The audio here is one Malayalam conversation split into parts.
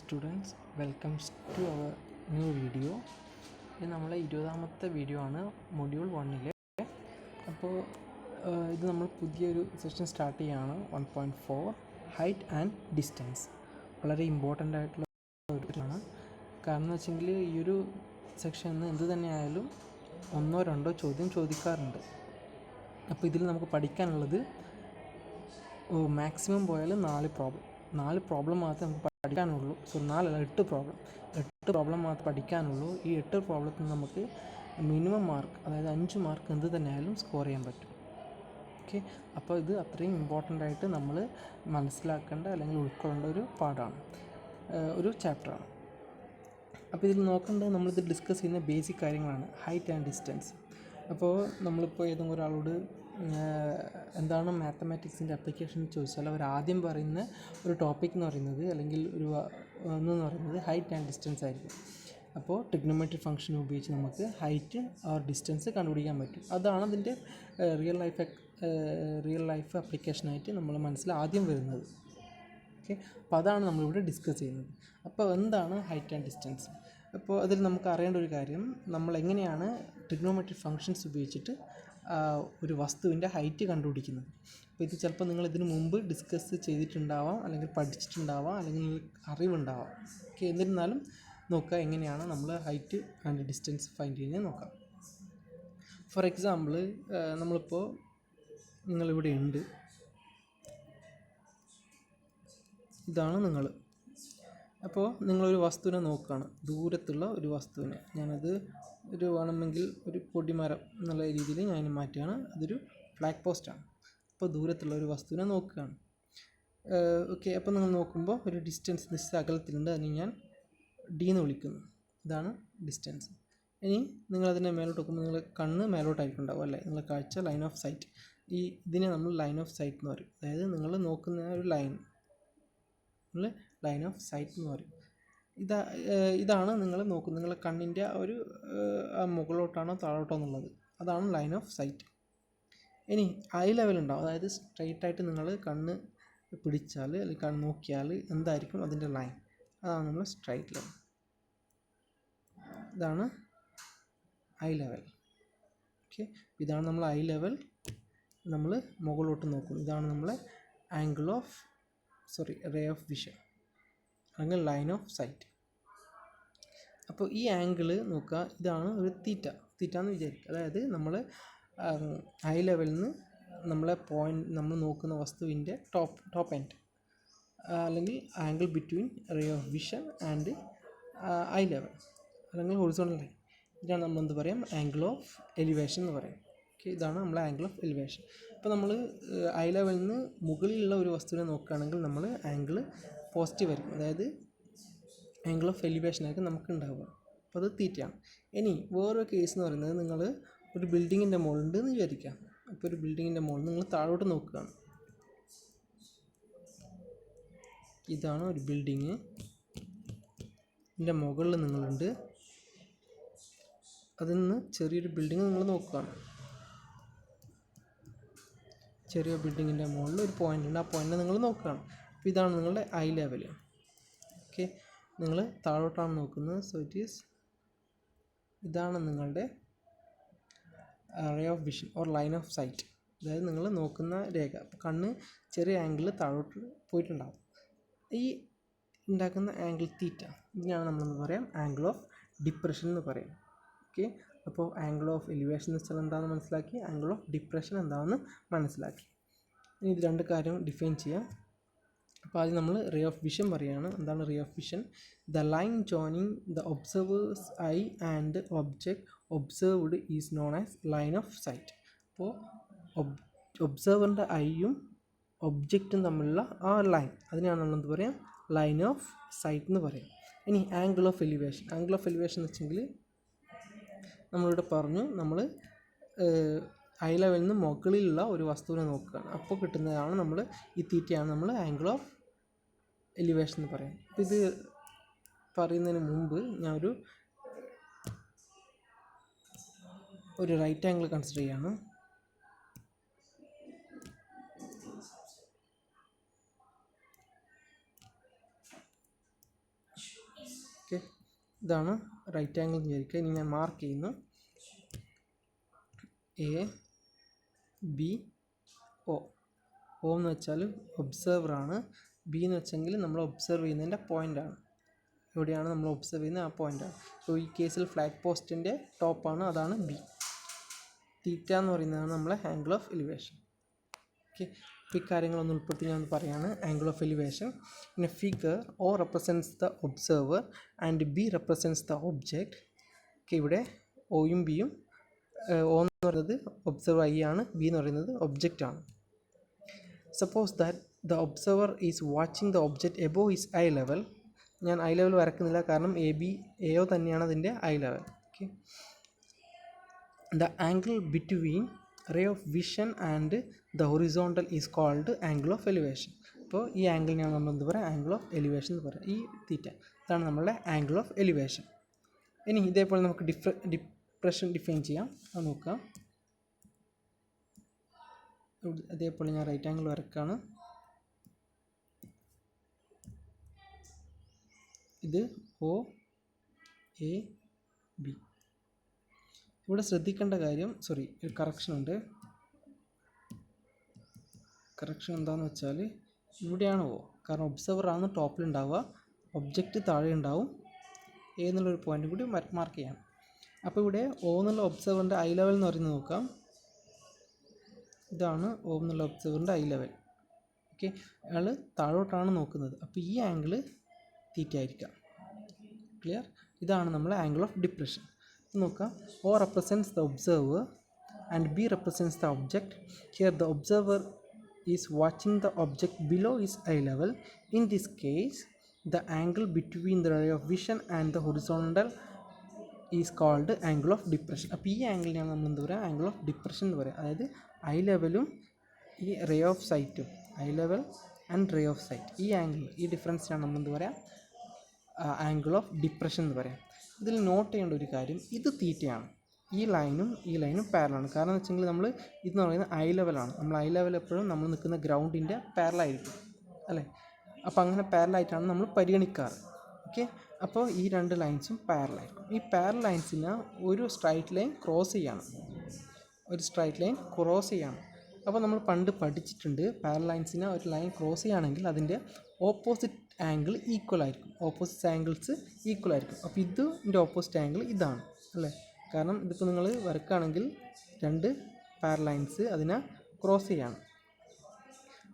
Students welcomes to our new video. ഇത് നമ്മളെ 20ാമത്തെ വീഡിയോ ആണ് മൊഡ്യൂൾ 1-ലെ. അപ്പോൾ ഇത് നമ്മൾ പുതിയൊരു സെഷൻ സ്റ്റാർട്ട് ചെയ്യുകയാണ്. 1.4 ഹൈറ്റ് ആൻഡ് ഡിസ്റ്റൻസ്. വളരെ ഇമ്പോർട്ടൻ്റ് ആയിട്ടുള്ള ഒരു ആണ്. കാരണം എന്ന് വെച്ചെങ്കിൽ ഈ ഒരു സെക്ഷനിൽ എന്ത് തന്നെയായാലും 1-2 ചോദ്യം ചോദിക്കാറുണ്ട്. അപ്പോൾ ഇതിൽ നമുക്ക് പഠിക്കാനുള്ളത് മാക്സിമം പോയാൽ 4 പ്രോബ്ലം മാത്രമേ നമുക്ക് പഠിക്കാനുള്ളൂ. 8 പ്രോബ്ലം മാത്രമേ പഠിക്കാനുള്ളൂ. ഈ 8 പ്രോബ്ലത്തിൽ നമുക്ക് മിനിമം മാർക്ക്, അതായത് 5 മാർക്ക് എന്ത് തന്നെയായാലും സ്കോർ ചെയ്യാൻ പറ്റും. ഓക്കെ, അപ്പോൾ ഇത് അത്രയും ഇമ്പോർട്ടൻ്റ് ആയിട്ട് നമ്മൾ മനസ്സിലാക്കേണ്ട അല്ലെങ്കിൽ ഉൾക്കൊള്ളേണ്ട ഒരു പാഠമാണ്, ഒരു ചാപ്റ്ററാണ്. അപ്പോൾ ഇതിൽ നോക്കേണ്ടത് നമ്മളിത് ഡിസ്കസ് ചെയ്യുന്ന ബേസിക് കാര്യങ്ങളാണ്. Height and distance. അപ്പോൾ നമ്മളിപ്പോൾ ഏതെങ്കിലും ഒരാളോട് എന്താണ് മാത്തമാറ്റിക്സിൻ്റെ അപ്ലിക്കേഷൻ ചോദിച്ചാൽ അവർ ആദ്യം പറയുന്ന ഒരു ടോപ്പിക് എന്ന് പറയുന്നത്, അല്ലെങ്കിൽ ഒരു എന്ന് പറയുന്നത് ഹൈറ്റ് ആൻഡ് ഡിസ്റ്റൻസ് ആയിരിക്കും. അപ്പോൾ ട്രിഗ്നോമെട്രിക് ഫംഗ്ഷൻ ഉപയോഗിച്ച് നമുക്ക് ഹൈറ്റ് ഓർ ഡിസ്റ്റൻസ് കണ്ടുപിടിക്കാൻ പറ്റും. അതാണ് അതിൻ്റെ റിയൽ ലൈഫ് ആപ്ലിക്കേഷനായിട്ട് നമ്മൾ മനസ്സിൽ ആദ്യം വരുന്നത്. ഓക്കെ, അപ്പോൾ അതാണ് നമ്മളിവിടെ ഡിസ്കസ് ചെയ്യുന്നത്. അപ്പോൾ എന്താണ് ഹൈറ്റ് ആൻഡ് ഡിസ്റ്റൻസ്? അപ്പോൾ അതിൽ നമുക്ക് അറിയേണ്ട ഒരു കാര്യം, നമ്മൾ എങ്ങനെയാണ് ട്രിഗ്നോമെട്രിക് ഫംഗ്ഷൻസ് ഉപയോഗിച്ചിട്ട് ഒരു വസ്തുവിൻ്റെ ഹൈറ്റ് കണ്ടുപിടിക്കുന്നത്. അപ്പോൾ ഇത് ചിലപ്പോൾ നിങ്ങൾ ഇതിനു മുമ്പ് ഡിസ്കസ് ചെയ്തിട്ടുണ്ടാവാം, അല്ലെങ്കിൽ പഠിച്ചിട്ടുണ്ടാവാം, അല്ലെങ്കിൽ അറിവുണ്ടാവാം. ഓക്കെ, എന്നിരുന്നാലും നോക്കുക എങ്ങനെയാണ് നമ്മൾ ഹൈറ്റ് ആൻഡ് ഡിസ്റ്റൻസ് ഫൈൻഡ് ചെയ്യുന്നത് നോക്കാം. ഫോർ എക്സാമ്പിൾ, നമ്മളിപ്പോൾ നിങ്ങളിവിടെ ഉണ്ട്, ഇതാണ് നിങ്ങൾ. അപ്പോൾ നിങ്ങളൊരു വസ്തുവിനെ നോക്കുകയാണ്, ദൂരത്തുള്ള ഒരു വസ്തുവിനെ. ഞാനത് വേണമെങ്കിൽ ഒരു പൊടിമരം എന്നുള്ള രീതിയിൽ ഞാൻ മാറ്റുകയാണ്. അതൊരു ഫ്ലാഗ് പോസ്റ്റാണ്. അപ്പോൾ ദൂരത്തുള്ള ഒരു വസ്തുവിനെ നോക്കുകയാണ്. ഓക്കെ, അപ്പോൾ നിങ്ങൾ നോക്കുമ്പോൾ ഒരു ഡിസ്റ്റൻസ് നിശ്ചിത അകലത്തിലുണ്ട്. അതിന് ഞാൻ ഡി എന്ന് വിളിക്കുന്നു. ഇതാണ് ഡിസ്റ്റൻസ്. ഇനി നിങ്ങളതിനെ മേലോട്ട് നോക്കുമ്പോൾ നിങ്ങൾ കണ്ണ് മേലോട്ടായിരിക്കും ഉണ്ടാവും, അല്ലേ? നിങ്ങളുടെ കാഴ്ച ലൈൻ ഓഫ് സൈറ്റ്. ഇതിനെ നമ്മൾ ലൈൻ ഓഫ് സൈറ്റ് എന്ന് പറയും. അതായത് നിങ്ങൾ നോക്കുന്ന ഒരു ലൈൻ ലൈൻ ഓഫ് സൈറ്റ് എന്ന് പറയും. ഇതാണ് നിങ്ങൾ നോക്കുന്നത്. നിങ്ങളുടെ കണ്ണിൻ്റെ ഒരു മുകളിലോട്ടാണോ താഴോട്ടോ എന്നുള്ളത്, അതാണ് ലൈൻ ഓഫ് സൈറ്റ്. ഇനി ഐ ലെവൽ ഉണ്ടാവും, അതായത് സ്ട്രെയിറ്റ് ആയിട്ട് നിങ്ങൾ കണ്ണ് പിടിച്ചാൽ അല്ലെങ്കിൽ കണ്ണ് നോക്കിയാൽ എന്തായിരിക്കും അതിൻ്റെ ലൈൻ, അതാണ് നമ്മൾ സ്ട്രൈറ്റ് ലൈൻ. ഇതാണ് ഐ ലെവൽ. ഓക്കെ, ഇതാണ് നമ്മൾ ഐ ലെവൽ. നമ്മൾ മുകളിലോട്ട് നോക്കും. ഇതാണ് നമ്മളെ റേ ഓഫ് വിഷൻ അല്ലെങ്കിൽ ലൈൻ ഓഫ് സൈറ്റ്. അപ്പോൾ ഈ ആംഗിൾ നോക്കുക, ഇതാണ് ഒരു തീറ്റ എന്ന് വിചാരിക്കുക. അതായത് നമ്മൾ ഐ ലെവലിൽ നിന്ന് നമ്മൾ നോക്കുന്ന വസ്തുവിൻ്റെ ടോപ്പ് എൻഡ്, അല്ലെങ്കിൽ angle between ray of vision and eye level, അല്ലെങ്കിൽ ഹൊറിസോണ്ടൽ ലൈൻ. ഇതാണ് നമ്മൾ എന്ത് പറയും, ആംഗിൾ ഓഫ് എലിവേഷൻ എന്ന് പറയും. ഓക്കെ, ഇതാണ് നമ്മളെ ആംഗിൾ ഓഫ് എലിവേഷൻ. അപ്പോൾ നമ്മൾ ഐ ലെവലിൽ നിന്ന് മുകളിലുള്ള ഒരു വസ്തുവിനെ നോക്കുകയാണെങ്കിൽ നമ്മൾ ആംഗിൾ പോസിറ്റീവ് ആയിരിക്കും, അതായത് ആംഗിൾ ഓഫ് എലിവേഷൻ ആയിരിക്കും നമുക്ക് ഉണ്ടാവുക. അപ്പോൾ അത് തീറ്റയാണ്. ഇനി വേറൊരു കേസ് എന്ന് പറയുന്നത്, നിങ്ങൾ ഒരു ബിൽഡിങ്ങിൻ്റെ മുകളിലുണ്ട് എന്ന് വിചാരിക്കാം. അപ്പോൾ ഒരു ബിൽഡിങ്ങിൻ്റെ മുകളിൽ നിങ്ങൾ താഴോട്ട് നോക്കുകയാണ്. ഇതാണ് ഒരു ബിൽഡിങ്, ഇതിൻ്റെ മുകളിൽ നിങ്ങളുണ്ട്. അതിൽ നിന്ന് ചെറിയൊരു ബിൽഡിങ് നിങ്ങൾ നോക്കുകയാണ്. ചെറിയ ബിൽഡിങ്ങിൻ്റെ മുകളിൽ ഒരു പോയിൻ്റ് ഉണ്ട്, ആ പോയിൻ്റ് നിങ്ങൾ നോക്കുകയാണ്. അപ്പോൾ ഇതാണ് നിങ്ങളുടെ ഐ ലെവൽ. ഓക്കെ, നിങ്ങൾ താഴോട്ടാണ് നോക്കുന്നത്. സോ ഇതാണ് നിങ്ങളുടെ ray of vision or line of sight, അതായത് നിങ്ങൾ നോക്കുന്ന രേഖ. അപ്പോൾ കണ്ണ് ചെറിയ ആംഗിളിൽ താഴോട്ട് പോയിട്ടുണ്ടാകും. ഈ ഉണ്ടാക്കുന്ന ആംഗിൾ തീറ്റ, ഇതിനാണ് നമ്മളെന്ന് പറയാം ആംഗിൾ ഓഫ് ഡിപ്രഷൻ എന്ന് പറയും. ഓക്കെ, അപ്പോൾ ആംഗിൾ ഓഫ് എലിവേഷൻ എന്ന് വെച്ചാൽ എന്താണെന്ന് മനസ്സിലാക്കി, ആംഗിൾ ഓഫ് ഡിപ്രഷൻ എന്താണെന്ന് മനസ്സിലാക്കി. ഇനി ഇത് 2 കാര്യം ഡിഫൈൻ ചെയ്യാം. അപ്പോൾ ആദ്യം നമ്മൾ റേ ഓഫ് വിഷൻ പറയുകയാണ്. എന്താണ് ray of vision? The line joining the observer's eye and object observed is known as line of sight. അപ്പോൾ ഒബ്സർവറിൻ്റെ ഐയും ഒബ്ജക്റ്റും തമ്മിലുള്ള ആ ലൈൻ, അതിനാണ് നമ്മളെന്ത് പറയാം, ലൈൻ ഓഫ് സൈറ്റ് എന്ന് പറയാം. ഇനി ആംഗിൾ ഓഫ് എലിവേഷൻ എന്ന് വെച്ചെങ്കിൽ നമ്മളിവിടെ പറഞ്ഞു, നമ്മൾ ഐ ലെവലിൽ നിന്ന് മുകളിലുള്ള ഒരു വസ്തുവിനെ നോക്കുകയാണ്. അപ്പോൾ കിട്ടുന്നതാണ് ഈ തീറ്റയാണ് നമ്മൾ ആംഗിൾ ഓഫ് എലിവേഷൻ എന്ന് പറയാം. അപ്പോൾ ഇത് പറയുന്നതിന് മുമ്പ് ഞാൻ ഒരു റൈറ്റ് ആംഗിൾ കൺസിഡർ ചെയ്യാണ്. ഇതാണ് റൈറ്റ് ആംഗിൾ എന്ന് വിചാരിക്കുക. ഇനി ഞാൻ മാർക്ക് ചെയ്യുന്നു. A B O. ഒ എന്ന് വെച്ചാൽ ഒബ്സർവറാണ്. ബി എന്ന് വെച്ചെങ്കിൽ നമ്മൾ ഒബ്സർവ് ചെയ്യുന്നതിൻ്റെ പോയിൻ്റാണ്. എവിടെയാണ് നമ്മൾ ഒബ്സർവ് ചെയ്യുന്നത് ആ പോയിൻ്റാണ്. അപ്പോൾ ഈ കേസിൽ ഫ്ലാഗ് പോസ്റ്റിൻ്റെ ടോപ്പാണ്, അതാണ് ബി. തീറ്റ എന്ന് പറയുന്നതാണ് നമ്മളെ ആംഗിൾ ഓഫ് എലിവേഷൻ. ഓക്കെ, അപ്പോൾ ഈ കാര്യങ്ങളൊന്നും ഉൾപ്പെടുത്തി ഞാൻ പറയാണ്. Angle of elevation in A figure O represents the observer and B represents the object. Okay, ഇവിടെ ഒയും ബിയും, ഒ എന്ന് പറയുന്നത് ഒബ്സർവർ ഐ ആണ്, ബി എന്ന് പറയുന്നത് ഒബ്ജക്റ്റ് ആണ്. Suppose that the observer is watching the object above his eye level. ഞാൻ ഐ ലെവൽ വരക്കുന്നില്ല, കാരണം എ ഒ തന്നെയാണ് അതിൻ്റെ eye level. Okay, the angle between ray of vision and the horizontal is called angle of elevation. അപ്പോൾ ഈ ആംഗിളിനാണ് നമ്മൾ എന്ത് പറയുക, ആംഗിൾ ഓഫ് എലിവേഷൻ എന്ന് പറയുക. ഈ തീറ്റ ഇതാണ് നമ്മളുടെ ആംഗിൾ ഓഫ് എലിവേഷൻ. ഇനി ഇതേപോലെ നമുക്ക് ഡിപ്രഷൻ ഡിഫൈൻ ചെയ്യാം. അത് നോക്കാം. അതേപോലെ ഞാൻ റൈറ്റ് ആംഗിൾ വരക്കാണ്. ഇത് ഒ എ ബി. ഇവിടെ ശ്രദ്ധിക്കേണ്ട കാര്യം, ഒരു കറക്ഷൻ ഉണ്ട്. കറക്ഷൻ എന്താണെന്ന് വെച്ചാൽ ഇവിടെയാണ് ഒ, കാരണം ഒബ്സർവറാണ് ടോപ്പിലുണ്ടാവുക, ഒബ്ജക്റ്റ് താഴെ ഉണ്ടാവും, എ എന്നുള്ളൊരു പോയിൻ്റ് കൂടി മാർക്ക് ചെയ്യാം. അപ്പോൾ ഇവിടെ ഒ എന്നുള്ള ഒബ്സർവറിൻ്റെ ഐ ലെവൽ എന്ന് പറയുന്നത് നോക്കാം. ഇതാണ് ഒ എന്നുള്ള ഒബ്സർവറിൻ്റെ ഐ ലെവൽ. ഓക്കെ, അയാൾ താഴോട്ടാണ് നോക്കുന്നത്. അപ്പോൾ ഈ ആംഗിൾ തീറ്റ ആയിരിക്കാം. ക്ലിയർ? ഇതാണ് നമ്മളെ ആംഗിൾ ഓഫ് ഡിപ്രഷൻ. നോക്കാം. O represents the observer and B represents the object. Here the observer is watching the object below his eye level. In this case, the angle between the ray of vision and the horizontal is called angle of depression. അപ്പോൾ ഈ ആംഗിളിനാണ് നമ്മൾ എന്ത് പറയുക, ആംഗിൾ ഓഫ് ഡിപ്രഷൻ എന്ന് പറയുക. അതായത് ഐ ലെവലും ഈ റേ ഓഫ് സൈറ്റും, eye level and ray of സൈറ്റ്, ഈ ആംഗിൾ, ഈ ഡിഫറൻസിനാണ് നമ്മൾ എന്ത് പറയുക, ആംഗിൾ ഓഫ് ഡിപ്രഷൻ എന്ന് പറയാം. ഇതിൽ നോട്ട് ചെയ്യേണ്ട ഒരു കാര്യം, ഇത് തീറ്റയാണ്. ഈ ലൈനും പാരലാണ്. കാരണം എന്ന് വെച്ചെങ്കിൽ നമ്മൾ ഇതെന്ന് പറയുന്നത് ഐ ലെവലാണ്. നമ്മൾ ഐ ലെവൽ എപ്പോഴും നമ്മൾ നിൽക്കുന്ന ഗ്രൗണ്ടിൻ്റെ പാരലായിരിക്കും അല്ലേ. അപ്പോൾ അങ്ങനെ പാരലായിട്ടാണ് നമ്മൾ പരിഗണിക്കാറ്. ഓക്കെ, അപ്പോൾ ഈ രണ്ട് ലൈൻസും പാരലായിരിക്കും. ഈ പാരൽ ലൈൻസിന് ഒരു സ്ട്രൈറ്റ് ലൈൻ ക്രോസ് ചെയ്യണം. അപ്പോൾ നമ്മൾ പണ്ട് പഠിച്ചിട്ടുണ്ട്, പാരൽ ലൈൻസിന് ഒരു ലൈൻ ക്രോസ് ചെയ്യുകയാണെങ്കിൽ അതിൻ്റെ ഓപ്പോസിറ്റ് ആംഗിൾ ഈക്വൽ ആയിരിക്കും. ഓപ്പോസിറ്റ് ആംഗിൾസ് ഈക്വൽ ആയിരിക്കും. അപ്പോൾ ഇതിൻ്റെ ഓപ്പോസിറ്റ് ആംഗിൾ ഇതാണ് അല്ലേ. കാരണം ഇതിപ്പോൾ നിങ്ങൾ വരക്കുകയാണെങ്കിൽ രണ്ട് പാരൽ ലൈൻസ് അതിനെ ക്രോസ് ചെയ്യാണ്.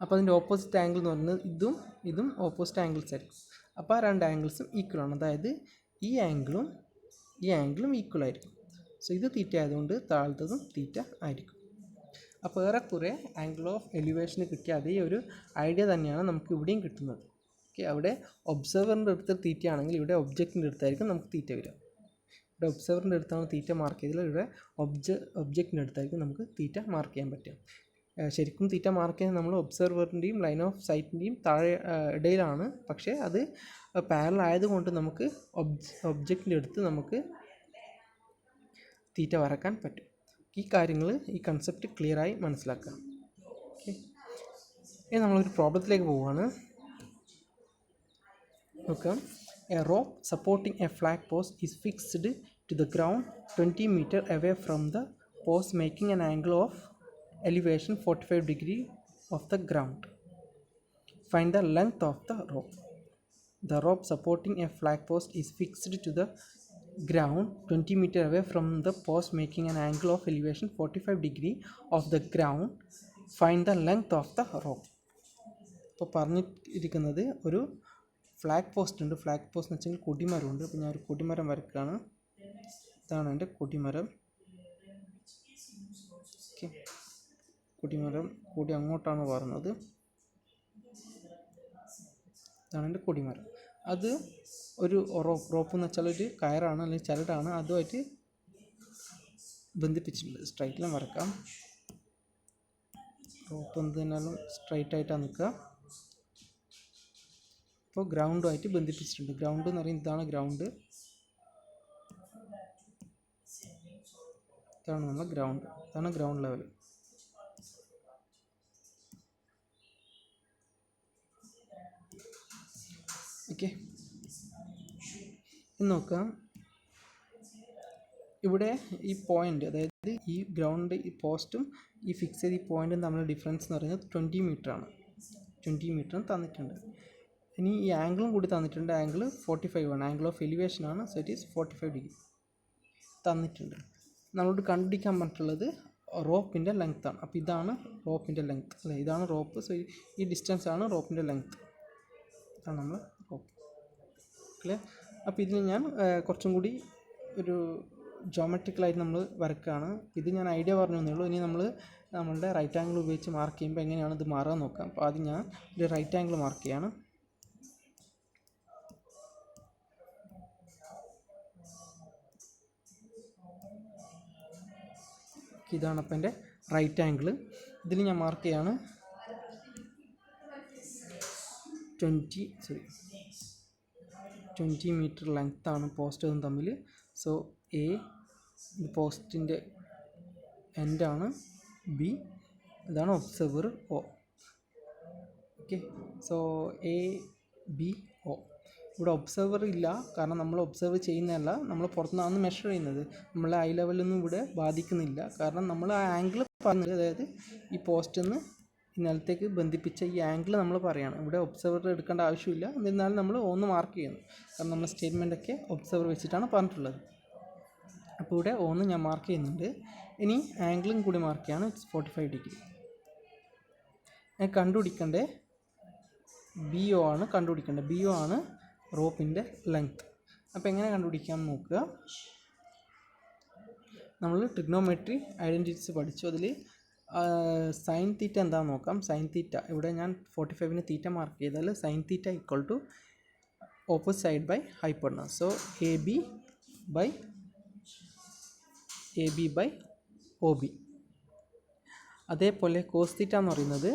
അപ്പോൾ അതിൻ്റെ ഓപ്പോസിറ്റ് ആംഗിൾ എന്ന് പറയുന്നത് ഇതും ഓപ്പോസിറ്റ് ആംഗിൾസ് ആയിരിക്കും. അപ്പോൾ ആ രണ്ട് ആംഗിൾസും ഈക്വൽ ആണ്. അതായത് ഈ ആംഗിളും ഈക്വൽ ആയിരിക്കും. സോ ഇത് തീറ്റ ആയതുകൊണ്ട് താഴത്തതും തീറ്റ ആയിരിക്കും. അപ്പോൾ ഏറെക്കുറെ ആംഗിൾ ഓഫ് എലിവേഷന് കിട്ടിയ അതേ ഒരു ഐഡിയ തന്നെയാണ് നമുക്ക് ഇവിടെയും കിട്ടുന്നത്. ഓക്കെ, അവിടെ ഒബ്സർവറിൻ്റെ അടുത്ത് തീറ്റ ആണെങ്കിൽ ഇവിടെ ഒബ്ജക്റ്റിൻ്റെ അടുത്തായിരിക്കും നമുക്ക് തീറ്റ വരിക. ഇവിടെ ഒബ്സർവറിൻ്റെ അടുത്താണ് തീറ്റ മാർക്ക് ചെയ്തത്, ഇവിടെ ഒബ്ജക്റ്റിൻ്റെ അടുത്തായിരിക്കും നമുക്ക് തീറ്റ മാർക്ക് ചെയ്യാൻ പറ്റുക. ശരിക്കും തീറ്റ മാർക്ക് ചെയ്യാൻ നമ്മൾ ഒബ്സർവറിൻ്റെയും ലൈൻ ഓഫ് സൈറ്റിൻ്റെയും താഴെ ഇടയിലാണ്. പക്ഷേ അത് പാരലൽ ആയതുകൊണ്ട് നമുക്ക് ഒബ്ജക്റ്റിൻ്റെ അടുത്ത് നമുക്ക് തീറ്റ വരക്കാൻ പറ്റും. ഈ കാര്യങ്ങൾ, ഈ കൺസെപ്റ്റ് ക്ലിയറായി മനസ്സിലാക്കുക. ഓക്കെ, ഇനി നമ്മളൊരു പ്രോബ്ലത്തിലേക്ക് പോവുകയാണ്. നോക്കാം. A rope supporting a flag post is fixed to the ground 20 meters away from the post, making an angle of elevation 45 degrees of the ground. Find the length of the rope. The rope supporting a flag post is fixed to the ground 20 meters away from the post, making an angle of elevation 45 degrees of the ground. Find the length of the rope. ഇപ്പോൾ പറഞ്ഞിരിക്കുന്നത് ഒരു ഫ്ലാഗ് പോസ്റ്റ് ഉണ്ട്. ഫ്ലാഗ് പോസ്റ്റ് എന്ന് വെച്ചാൽ കൊടിമരമുണ്ട്. അപ്പോൾ ഞാൻ ഒരു കൊടിമരം വരയ്ക്കുകയാണ്. ഇതാണ് എൻ്റെ കൊടിമരം. ഓക്കെ, കൊടി അങ്ങോട്ടാണ് പറയുന്നത്. ഇതാണ് എൻ്റെ കൊടിമരം. അത് ഒരു റോപ്പ് എന്ന് വെച്ചാൽ ഒരു കയറാണ് അല്ലെങ്കിൽ ചരടാണ്, അതുമായിട്ട് ബന്ധിപ്പിച്ചിട്ടുണ്ട്. സ്ട്രൈറ്റ് ലൈൻ വരക്കാം. റോപ്പ് എന്ത് തന്നെയാലും സ്ട്രൈറ്റ് ആയിട്ടാണ് നിൽക്കുക. അപ്പോൾ ഗ്രൗണ്ടുമായിട്ട് ബന്ധിപ്പിച്ചിട്ടുണ്ട്. ഗ്രൗണ്ട് എന്ന് പറയുന്നത് ഇതാണ് ഗ്രൗണ്ട്. ഇതാണ് നമ്മുടെ ഗ്രൗണ്ട്. ഇതാണ് ഗ്രൗണ്ട് ലെവൽ. ഓക്കെ, ഇനി നോക്കാം, ഇവിടെ ഈ പോയിൻ്റ്, അതായത് ഈ ഗ്രൗണ്ട് ഈ പോസ്റ്റും ഈ ഫിക്സ് ചെയ്ത ഈ പോയിൻറ്റും തമ്മിലുള്ള ഡിഫറൻസ് എന്ന് പറയുന്നത് 20 മീറ്ററാണ്. 20 മീറ്ററും തന്നിട്ടുണ്ട്. ഇനി ഈ ആംഗിളും കൂടി തന്നിട്ടുണ്ട്. ആംഗിൾ 45 ആണ്, ആംഗിൾ ഓഫ് എലിവേഷൻ ആണ്. സോ ഇറ്റ് ഈസ് 45 ഡിഗ്രി തന്നിട്ടുണ്ട്. നമ്മളോട് കണ്ടുപിടിക്കാൻ പറഞ്ഞിട്ടുള്ളത് റോപ്പിൻ്റെ ലെങ്ത് ആണ്. അപ്പോൾ ഇതാണ് റോപ്പിൻ്റെ ലെങ്ത് അല്ലേ, ഇതാണ് റോപ്പ്. സോ ഈ ഡിസ്റ്റൻസ് ആണ് റോപ്പിൻ്റെ ലെങ്ത്. ഇതാണ് നമ്മൾ റോപ്പ് അല്ലേ. അപ്പോൾ ഇതിന് ഞാൻ കുറച്ചും കൂടി ഒരു ജോമെട്രിക്കലായിട്ട് നമ്മൾ വരക്കുകയാണ്. ഇത് ഞാൻ ഐഡിയ പറഞ്ഞു തന്നേ ഉള്ളൂ. ഇനി നമ്മളുടെ റൈറ്റ് ആംഗിൾ ഉപയോഗിച്ച് മാർക്ക് ചെയ്യുമ്പോൾ എങ്ങനെയാണ് ഇത് മാറുക നോക്കാം. അപ്പോൾ ആദ്യം ഞാൻ ഒരു റൈറ്റ് ആംഗിൾ മാർക്ക് ചെയ്യാണ്. ഇതാണ് അപ്പോൾ എൻ്റെ റൈറ്റ് ആംഗിൾ. ഇതിൽ ഞാൻ മാർക്ക് ചെയ്യാണ് 20 മീറ്റർ ലെങ്ത്താണ് പോസ്റ്റ് തമ്മിൽ. സോ എ പോസ്റ്റിൻ്റെ എൻഡാണ്, ബി ഇതാണ് observer O. Okay, so A B O. ഇവിടെ ഒബ്സർവർ ഇല്ല, കാരണം നമ്മൾ ഒബ്സർവ് ചെയ്യുന്നതല്ല, നമ്മൾ പുറത്തുനിന്നാണ് മെഷർ ചെയ്യുന്നത്. നമ്മളെ ഐ ലെവലൊന്നും ഇവിടെ ബാധിക്കുന്നില്ല, കാരണം നമ്മൾ ആ ആംഗിൾ പറഞ്ഞത്, അതായത് ഈ പോസ്റ്റിൽ നിന്ന് ഈ നിലത്തേക്ക് ബന്ധിപ്പിച്ച ഈ ആംഗിൾ നമ്മൾ പറയുകയാണ്. ഇവിടെ ഒബ്സർവർ എടുക്കേണ്ട ആവശ്യമില്ല. എന്നിരുന്നാലും നമ്മൾ ഒന്ന് മാർക്ക് ചെയ്യുന്നു, കാരണം നമ്മുടെ സ്റ്റേറ്റ്മെൻറ്റൊക്കെ ഒബ്സർവർ വെച്ചിട്ടാണ് പറഞ്ഞിട്ടുള്ളത്. അപ്പോൾ ഇവിടെ ഒന്ന് ഞാൻ മാർക്ക് ചെയ്യുന്നുണ്ട്. ഇനി ആംഗിളും കൂടി മാർക്ക് ചെയ്യാണ്. It's 45 degree. ഞാൻ കണ്ടുപിടിക്കേണ്ടത് ബി ഒ ആണ് കണ്ടുപിടിക്കേണ്ടത്. ബി ഒ ആണ് റോപ്പിൻ്റെ ലെങ്ത്. അപ്പോൾ എങ്ങനെ കണ്ടുപിടിക്കാം നോക്കുക. നമ്മൾ ട്രിഗ്നോമെട്രി ഐഡൻറ്റിറ്റീസ് പഠിച്ചു. അതിൽ സൈൻ തീറ്റ എന്താണെന്ന് നോക്കാം. സൈൻ തീറ്റ ഇവിടെ ഞാൻ 45ന് തീറ്റ മാർക്ക് ചെയ്താൽ sine theta equal to opposite side by hypotenuse. So A B by O B. അതേപോലെ കോസ് തീറ്റ എന്ന് പറയുന്നത്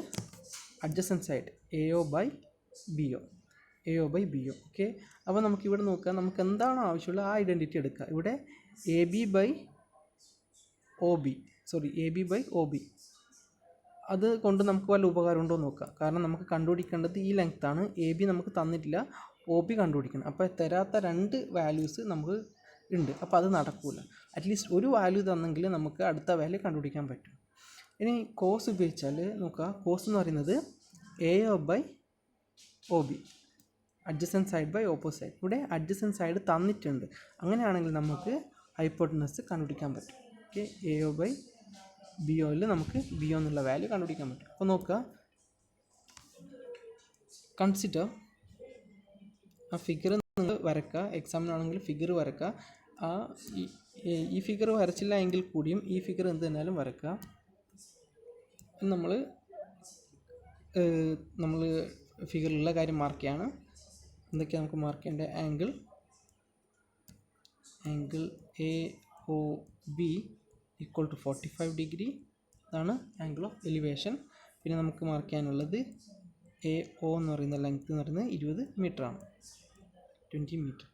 adjacent side A O by B O. Okay, അപ്പോൾ നമുക്കിവിടെ നോക്കാം, നമുക്ക് എന്താണോ ആവശ്യമുള്ള ആ ഐഡൻറ്റിറ്റി എടുക്കുക. ഇവിടെ A B by O B അത് കൊണ്ട് നമുക്ക് വല്ല ഉപകാരം ഉണ്ടോ എന്ന് നോക്കുക. കാരണം നമുക്ക് കണ്ടുപിടിക്കേണ്ടത് ഈ ലെങ്ത്താണ്. എ ബി നമുക്ക് തന്നിട്ടില്ല, ഒ ബി കണ്ടുപിടിക്കണം. അപ്പോൾ തരാത്ത 2 വാല്യൂസ് നമുക്ക് ഉണ്ട്. അപ്പോൾ അത് നടക്കില്ല. അറ്റ്ലീസ്റ്റ് ഒരു വാല്യൂ തന്നെങ്കിൽ നമുക്ക് അടുത്ത വാല്യൂ കണ്ടുപിടിക്കാൻ പറ്റും. ഇനി കോസ് ഉപയോഗിച്ചാൽ നോക്കുക. കോസ് എന്ന് പറയുന്നത് A O by O B, adjacent side by opposite side. ഇവിടെ അഡ്ജസൻറ്റ് സൈഡ് തന്നിട്ടുണ്ട്. അങ്ങനെയാണെങ്കിൽ നമുക്ക് ഹൈപ്പോട്ടനസ് കണ്ടുപിടിക്കാൻ പറ്റും. Okay, A O by B ഒയിൽ നമുക്ക് ബി ഒ എന്നുള്ള വാല്യൂ കണ്ടുപിടിക്കാൻ പറ്റും. അപ്പോൾ നോക്കുക, കൺസിഡർ ആ ഫിഗർ നിങ്ങൾ വരക്കുക. എക്സാമിനാണെങ്കിൽ ഫിഗർ വരക്കുക. ഈ ഫിഗർ വരച്ചില്ല എങ്കിൽ കൂടിയും ഈ ഫിഗർ എന്ത് തന്നാലും വരക്കുക. നമ്മൾ ഫിഗറിലുള്ള കാര്യം മാർക്ക് ചെയ്യാണ്. എന്തൊക്കെയാണ് നമുക്ക് മാർക്ക് ചെയ്യേണ്ടത്? Angle A O B equal to 45 degree. ഇതാണ് ആംഗിൾ ഓഫ് എലിവേഷൻ. പിന്നെ നമുക്ക് മാർക്ക് ചെയ്യാനുള്ളത് എ ഒ എന്ന് പറയുന്ന ലെങ്ത് എന്ന് പറയുന്നത് 20 മീറ്ററാണ്, 20 metre.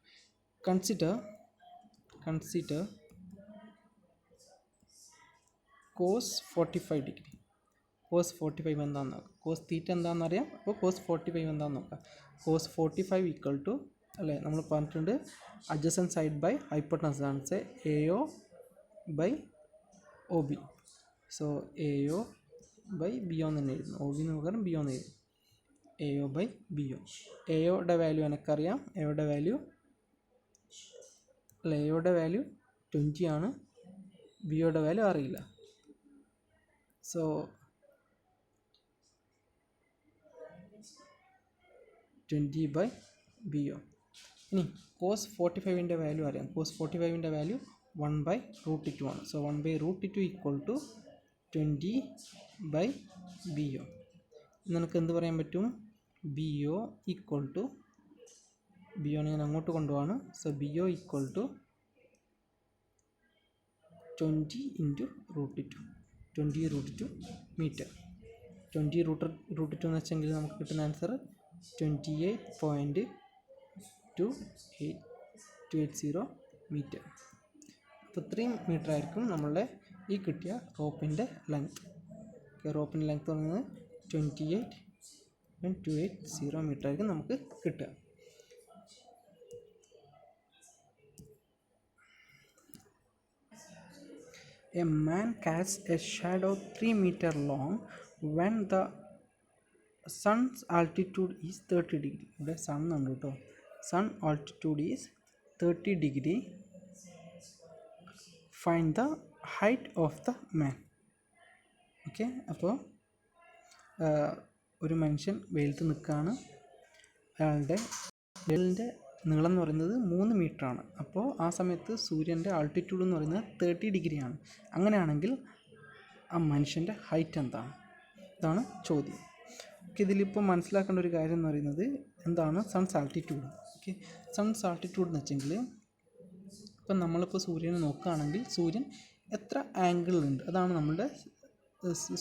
Consider cos 45 degree. Cos 45 എന്താണെന്ന് നോക്കാം. കോസ് തീറ്റ എന്താണെന്ന് അറിയാം. അപ്പോൾ കോസ് 45 എന്താണെന്ന് നോക്കാം. കോസ് 45 ഈക്വൽ ടു അല്ലേ, നമ്മൾ പറഞ്ഞിട്ടുണ്ട് അഡ്ജസൻറ്റ് സൈഡ് ബൈ ഹൈപ്പോട്ടനസ് ആണ് A O by O B. So A O by B O തന്നെ എഴുതുന്നു. ഒ ബിന്ന് പകരം ബി ഒ എന്ന് എഴുതുന്നു. A O by B O. A ഒയുടെ വാല്യൂ എനിക്കറിയാം. എയുടെ വാല്യൂ 20 ആണ്. ബി ഒയുടെ വാല്യൂ അറിയില്ല. So 20 by B O. ഇനി കോസ് 45ൻ്റെ വാല്യൂ അറിയാം. കോസ് 45ൻ്റെ വാല്യൂ 1/√2 ആണ്. So 1/√2 equal to 20 by B O. നമുക്ക് എന്ത് പറയാൻ പറ്റും? B O equal to, B O ഞാൻ അങ്ങോട്ട് കൊണ്ടുപോവാണ്. So B O equal to 20 × √2 metre. 20 √2 എന്ന് വെച്ചെങ്കിൽ നമുക്ക് കിട്ടുന്ന ആൻസർ 28.280 മീറ്റർ. അപ്പോൾ 3 മീറ്റർ ആയിരിക്കും നമ്മളുടെ ഈ കിട്ടിയ റോപ്പിൻ്റെ ലെങ്ത്. റോപ്പിൻ്റെ ലെങ്ത് പറയുന്നത് 28.280 മീറ്റർ ആയിരിക്കും നമുക്ക് കിട്ടുക. A man cast a shadow 3 meter long when the sun's altitude is 30 degree. ഇവിടെ സൺ ഉണ്ട് കേട്ടോ. Sun altitude is 30 degree. Find the height of the man. Okay, അപ്പോൾ ഒരു മനുഷ്യൻ വെയിലത്ത് നിൽക്കുകയാണ്. അയാളുടെ വെയിലിൻ്റെ നീളം എന്ന് പറയുന്നത് 3 മീറ്ററാണ്. അപ്പോൾ ആ സമയത്ത് സൂര്യൻ്റെ ആൾട്ടിറ്റ്യൂഡ് എന്ന് പറയുന്നത് 30 ഡിഗ്രിയാണ്. അങ്ങനെയാണെങ്കിൽ ആ മനുഷ്യൻ്റെ ഹൈറ്റ് എന്താണ്? ഇതാണ് ചോദ്യം. ഓക്കെ, ഇതിലിപ്പോൾ മനസ്സിലാക്കേണ്ട ഒരു കാര്യം എന്ന് പറയുന്നത് എന്താണ് sons altitude. Okay, sons altitude എന്ന് വെച്ചെങ്കിൽ ഇപ്പം നമ്മളിപ്പോൾ സൂര്യനെ നോക്കുകയാണെങ്കിൽ സൂര്യൻ എത്ര ആംഗിളുണ്ട് അതാണ് നമ്മളുടെ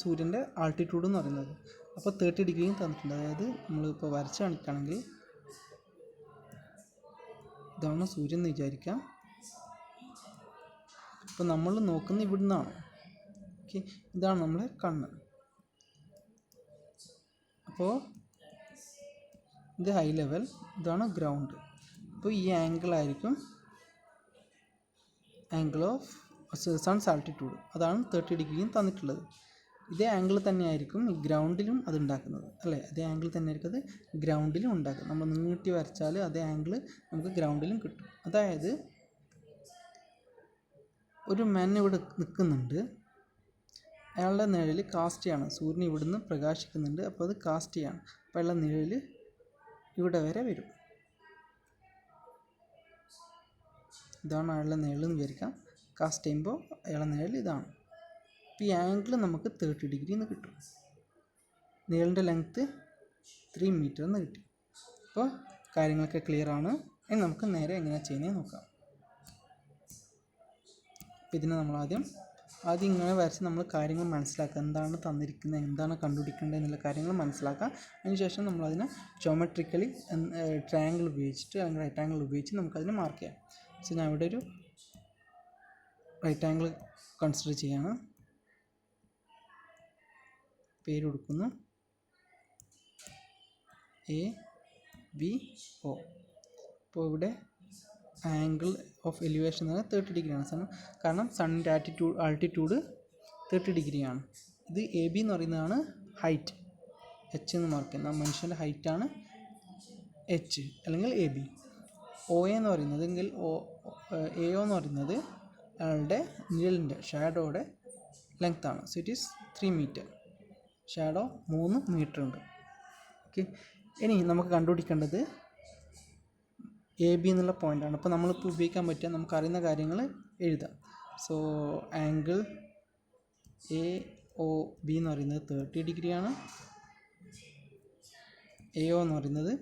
സൂര്യൻ്റെ ആൾട്ടിറ്റ്യൂഡ് എന്ന് പറയുന്നത്. അപ്പോൾ 30 ഡിഗ്രിയും തന്നിട്ടുണ്ട്. അതായത് നമ്മളിപ്പോൾ വരച്ച് കാണിക്കുകയാണെങ്കിൽ ഇതാണ് സൂര്യൻ എന്ന് വിചാരിക്കാം. അപ്പോൾ നമ്മൾ നോക്കുന്നത് ഇവിടുന്നാണ്. ഓക്കെ, ഇതാണ് നമ്മളെ കണ്ണ്. അപ്പോൾ ഇത് ഹൈ ലെവൽ, ഇതാണ് ഗ്രൗണ്ട്. അപ്പോൾ ഈ ആംഗിൾ ഓഫ് സൺസ് ആൾട്ടിറ്റ്യൂഡ്, അതാണ് 30 ഡിഗ്രിയും തന്നിട്ടുള്ളത്. ഇതേ ആംഗിൾ തന്നെയായിരിക്കും ഈ ഗ്രൗണ്ടിലും അത് ഉണ്ടാക്കുന്നത്, അല്ലേ? അതേ ആംഗിൾ തന്നെയായിരിക്കും അത് ഗ്രൗണ്ടിലും ഉണ്ടാക്കുന്നത്. നമ്മൾ നീട്ടി വരച്ചാൽ അതേ ആംഗിൾ നമുക്ക് ഗ്രൗണ്ടിലും കിട്ടും. അതായത് ഒരു മാൻ ഇവിടെ നിൽക്കുന്നുണ്ട്, അയാളുടെ നിഴൽ കാസ്റ്റ് ചെയ്യാണ്. സൂര്യൻ ഇവിടുന്ന് പ്രകാശിക്കുന്നുണ്ട്, അപ്പോൾ അത് കാസ്റ്റ് ചെയ്യാണ്. അപ്പോൾ അയാളുടെ നിഴൽ ഇവിടെ വരെ വരും. ഇതാണ് അയാളുടെ നിഴൽ എന്ന് വിചാരിക്കാം. കാസ്റ്റ് ചെയ്യുമ്പോൾ അയാളുടെ നിഴൽ ഇതാണ്. അപ്പോൾ ഈ ആംഗിൾ നമുക്ക് 30 ഡിഗ്രി എന്ന് കിട്ടും. നിഴലിൻ്റെ ലെങ്ത്ത് 3 മീറ്റർ എന്ന് കിട്ടി. അപ്പോൾ കാര്യങ്ങളൊക്കെ ക്ലിയർ ആണ്. ഇനി നമുക്ക് നേരെ എങ്ങനെയാണ് ചെയ്യുന്നത് നോക്കാം. അപ്പോൾ ഇതിനെ നമ്മൾ ആദ്യം ഇങ്ങനെ വരച്ച് നമ്മൾ കാര്യങ്ങൾ മനസ്സിലാക്കുക. എന്താണ് തന്നിരിക്കുന്നത്, എന്താണ് കണ്ടുപിടിക്കേണ്ടത് എന്നുള്ള കാര്യങ്ങൾ മനസ്സിലാക്കുക. അതിനുശേഷം നമ്മളതിനെ ജോമെട്രിക്കലി ട്രയാങ്കിൾ ഉപയോഗിച്ചിട്ട് അല്ലെങ്കിൽ റൈറ്റ് ആംഗിൾ ഉപയോഗിച്ച് നമുക്കതിനെ മാർക്ക് ചെയ്യാം. സോ ഞാൻ ഇവിടെ ഒരു റൈറ്റ് ആംഗിൾ കൺസിഡർ ചെയ്യാണ്. പേര് കൊടുക്കുന്നു ABO. അപ്പോൾ ഇവിടെ ആംഗിൾ ഓഫ് എലിവേഷൻ എന്ന് പറഞ്ഞാൽ 30 ഡിഗ്രിയാണ്. കാരണം സണ്ണിൻ്റെ ആൾട്ടിറ്റ്യൂഡ് 30 ഡിഗ്രിയാണ്. ഇത് AB എന്ന് പറയുന്നതാണ് ഹൈറ്റ്, H എന്ന് മാർക്ക് ചെയ്യുന്നത്. മനുഷ്യൻ്റെ ഹൈറ്റാണ് H അല്ലെങ്കിൽ AB. OA എന്ന് പറയുന്നത് എങ്കിൽ AO എന്ന് പറയുന്നത് അയാളുടെ നിഴലിൻ്റെ ഷാഡോയുടെ ലെങ്ത്താണ്. So it is 3 metre. Shadow 3 metre ഉണ്ട്. ഓക്കെ, ഇനി നമുക്ക് കണ്ടുപിടിക്കേണ്ടത് AB എന്നുള്ള പോയിൻ്റാണ്. അപ്പോൾ നമ്മളിപ്പോൾ ഉപയോഗിക്കാൻ പറ്റുക നമുക്കറിയുന്ന കാര്യങ്ങൾ എഴുതാം. സോ ആംഗിൾ AOB എന്ന് പറയുന്നത് 30 ഡിഗ്രിയാണ്. AO എന്ന് പറയുന്നത്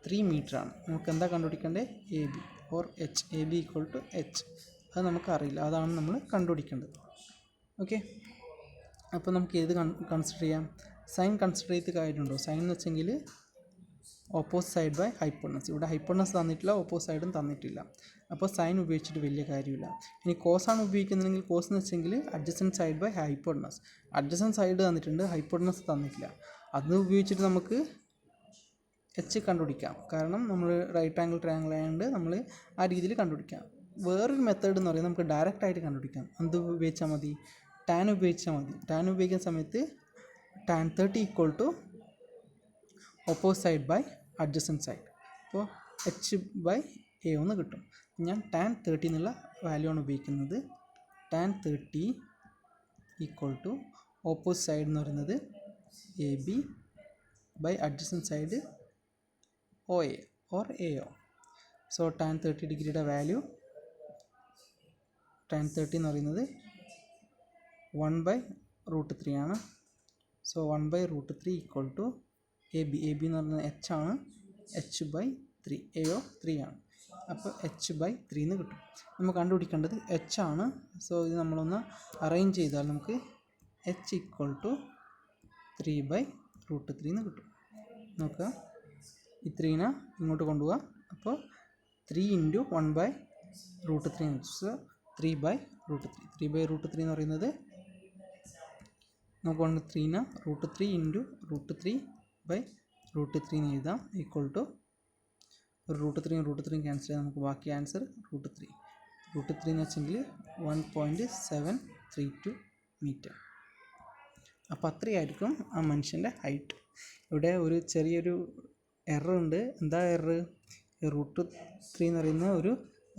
3 മീറ്ററാണ്. നമുക്ക് എന്താ കണ്ടുപിടിക്കേണ്ടത്? AB or H. AB equal to H. അത് നമുക്കറിയില്ല, അതാണ് നമ്മൾ കണ്ടുപിടിക്കേണ്ടത്. ഓക്കെ, അപ്പോൾ നമുക്ക് ഏത് കൺസിഡർ ചെയ്യാം? സൈൻ കൺസിഡർ ചെയ്ത് കാര്യമുണ്ടോ? സൈൻ എന്ന് വെച്ചെങ്കിൽ ഓപ്പോസിറ്റ് സൈഡ് ബൈ ഹൈപ്പോട്ടനസ്. ഇവിടെ ഹൈപ്പോട്ടനസ് തന്നിട്ടില്ല, ഓപ്പോസിറ്റ് സൈഡും തന്നിട്ടില്ല. അപ്പോൾ സൈൻ ഉപയോഗിച്ചിട്ട് വലിയ കാര്യമില്ല. ഇനി കോസാണ് ഉപയോഗിക്കുന്നതെങ്കിൽ കോസ് എന്ന് വെച്ചെങ്കിൽ adjacent side by hypotenuse. Adjacent side തന്നിട്ടുണ്ട്, ഹൈപ്പോട്ടനസ് തന്നിട്ടില്ല. അത് ഉപയോഗിച്ചിട്ട് നമുക്ക് എച്ച് കണ്ടുപിടിക്കാം. കാരണം നമ്മൾ റൈറ്റ് ആംഗിൾ ട്രയാംഗിൾ ആയതുകൊണ്ട് നമ്മൾ ആ രീതിയിൽ കണ്ടുപിടിക്കാം. വേറൊരു മെത്തേഡ് എന്ന് പറയുന്നത് നമുക്ക് ഡയറക്റ്റായിട്ട് കണ്ടുപിടിക്കാം. എന്ത് ഉപയോഗിച്ചാൽ മതി? ടാൻ ഉപയോഗിച്ചാൽ മതി. ടാൻ ഉപയോഗിക്കുന്ന സമയത്ത് tan 30 equal to opposite side by adjacent side. അപ്പോൾ H/A എന്ന് കിട്ടും. ഞാൻ ടാൻ 30 എന്നുള്ള വാല്യൂ ആണ് ഉപയോഗിക്കുന്നത്. Tan 30 equal to opposite side എന്ന് പറയുന്നത് AB by adjacent side OA or AO. So tan 30 ഡിഗ്രിയുടെ വാല്യൂ ടാൻ 30 എന്ന് പറയുന്നത് 1/√3 ആണ്. So 1/√3 equal to AB. AB എന്ന് പറയുന്നത് H ആണ്. H/3. AO 3 ആണ്. അപ്പോൾ H/3 എന്ന് കിട്ടും. നമുക്ക് കണ്ടുപിടിക്കേണ്ടത് H ആണ്. സോ ഇത് നമ്മളൊന്ന് അറേഞ്ച് ചെയ്താൽ നമുക്ക് H ഈക്വൽ ടു 3/√3 എന്ന് കിട്ടും. നോക്കുക, ഈ 3നെ ഇങ്ങോട്ട് കൊണ്ടുപോകാം. അപ്പോൾ 3 × 1/√3 എന്ന് വെച്ചാൽ 3/√3. 3/√3 എന്ന് പറയുന്നത് നമുക്ക് 3നെ √3 × √3/√3 എന്ന് എഴുതാം. ഈക്വൽ ടു √3 √3 ക്യാൻസൽ ചെയ്താൽ നമുക്ക് ബാക്കി ആൻസർ √3. √3 എന്ന് വെച്ചെങ്കിൽ 1.732 മീറ്റർ. അപ്പോൾ അത്രയായിരിക്കും ആ മനുഷ്യൻ്റെ ഹൈറ്റ്. ഇവിടെ ഒരു ചെറിയൊരു എറർ ഉണ്ട്. എന്താ എറർ? √3 എന്ന് പറയുന്ന ഒരു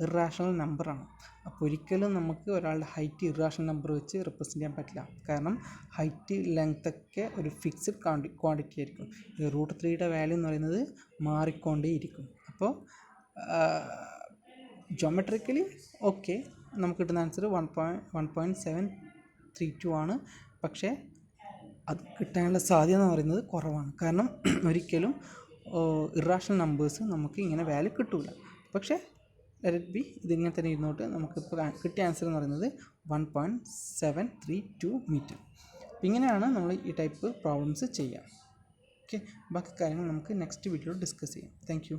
ഇറാഷണൽ നമ്പറാണ്. അപ്പോൾ ഒരിക്കലും നമുക്ക് ഒരാളുടെ ഹൈറ്റ് ഇറാഷണൽ നമ്പർ വെച്ച് റിപ്രസെൻ്റ് ചെയ്യാൻ പറ്റില്ല. കാരണം ഹൈറ്റ് ലെങ്ത് ഒക്കെ ഒരു ഫിക്സഡ് ക്വാണ്ടിറ്റി ആയിരിക്കും. ഈ √3യുടെ വാല്യൂ എന്ന് പറയുന്നത് മാറിക്കൊണ്ടേയിരിക്കും. അപ്പോൾ ജോമെട്രിക്കലി ഓക്കെ, നമുക്ക് കിട്ടുന്ന ആൻസർ 1.732 ആണ്. പക്ഷേ അത് കിട്ടാനുള്ള സാധ്യത എന്ന് പറയുന്നത് കുറവാണ്. കാരണം ഒരിക്കലും ഇറാഷണൽ നമ്പേഴ്സ് നമുക്ക് ഇങ്ങനെ വാല്യൂ കിട്ടില്ല. പക്ഷേ ലെറ്റ് ഇറ്റ് ബി, ഇതിങ്ങനെ തന്നെ ഇരുന്നോട്ട്. നമുക്കിപ്പോൾ കിട്ടിയ ആൻസർ എന്ന് പറയുന്നത് 1.732 മീറ്റർ. അപ്പോൾ ഇങ്ങനെയാണ് നമ്മൾ ഈ ടൈപ്പ് പ്രോബ്ലംസ് ചെയ്യുക. ഓക്കെ, ബാക്കി കാര്യങ്ങൾ നമുക്ക് നെക്സ്റ്റ് വീഡിയോയിൽ ഡിസ്കസ് ചെയ്യാം. Thank you.